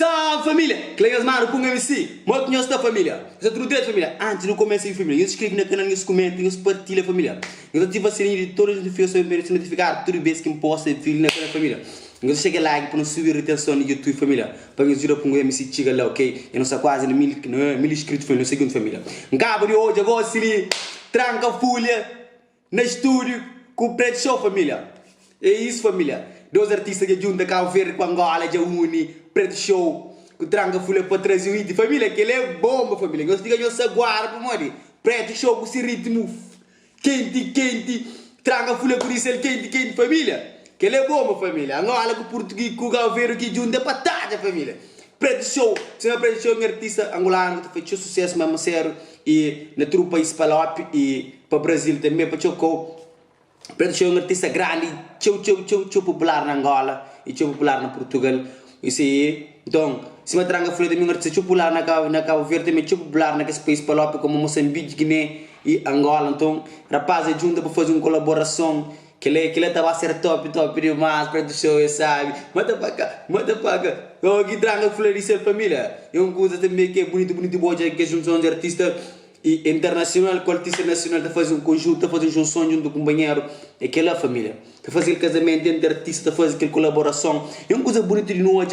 Salve família! Cleias Maro com MC, muito conheço da família. Já tudo direito família? Antes de começar a família, inscreve no canal, comenta, partilha família. Eu ativa a sininho de todas as notificações para se notificar tudo bem que me posta filho na família. Eu chega like para não subir retenção no YouTube família. Para me ajudar com o MC chega lá, ok? Eu não sei quase mil inscritos família, no segundo família. Um cabo de hoje agora se tranca folha no estúdio com o Preto Show família. É isso família. Dois artistas que juntam cá o verde com Angola, já une Preto Show, que tranca folha para trazer o hit. Família, que ele é bomba, família. Eu digo que eu sou guarda, mano. Preto Show com esse ritmo quente, tranca folha por isso ele quente, família. Que ele é bomba, família. Angola com o português, com o verde que junta é patada, família. Preto Show, se não é Preto Show, um artista angolano que fez sucesso mesmo sério e na trupa país para e para o Brasil também, para Chocó. Preto Show é um artista grande, tão popular na Angola e tão popular na Portugal. Isso aí, então, se me tranga folha também um artista tão popular na Cabo Verde, também tão popular naquele país para como Moçambique, Guiné e Angola. Então, rapaz, é junto para fazer uma colaboração que ele estava a ser top demais. Preto Show, sabe? Mata para cá. Eu aqui tranga folha de ser família. É uma coisa também que é bonito, boa, que é junção de artista e internacional, com o artista nacional, está fazendo um conjunto, está fazendo junção junto com o companheiro, é aquela família. Está fazendo casamento entre artistas, está fazendo aquela colaboração. É uma coisa bonita de nós,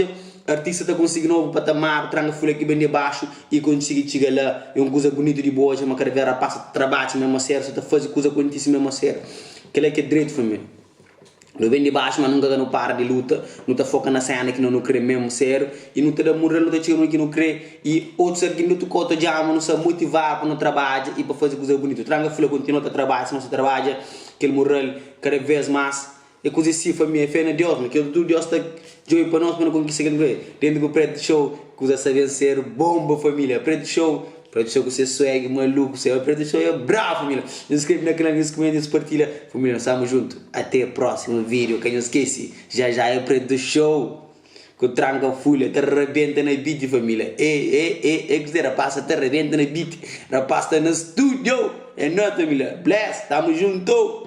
artista está conseguindo novo patamar, tranga folha aqui bem de baixo e conseguir chegar lá. É uma coisa bonita de boa, uma carreira passa de trabalho mesmo a sério, está fazendo coisa bonita mesmo a sério. Aquela que é direito, família. Não vem de baixo, mas nunca não para de luta, não está foca na cena que não crê mesmo sério, e não está morrendo, não está chegando que não crê, e outros aqui não te conta já, mas não se motivar para não trabalhar e para fazer coisa bonita. Tranga filha continua a trabalhar, se não se trabalha, que ele morreu cada vez mais, é coisa assim, família, é fé na Deus, mas que tudo Deus está joio para nós, para não conseguir ver. Dentro do Preto Show, coisa saber ser bomba, família, Preto Show que você swag, maluco, você é Preto Show, é bravo, família. Inscreve no canal, comenta, partilha. Família, estamos juntos. Até o próximo vídeo. Quem não esquece, já é Preto Show. Que tranca folha, te arrebenta na beat, família. Que dizer, rapaz, te arrebenta na beat. Rapaz, está no estúdio. É nóis, família. Bless, estamos juntos.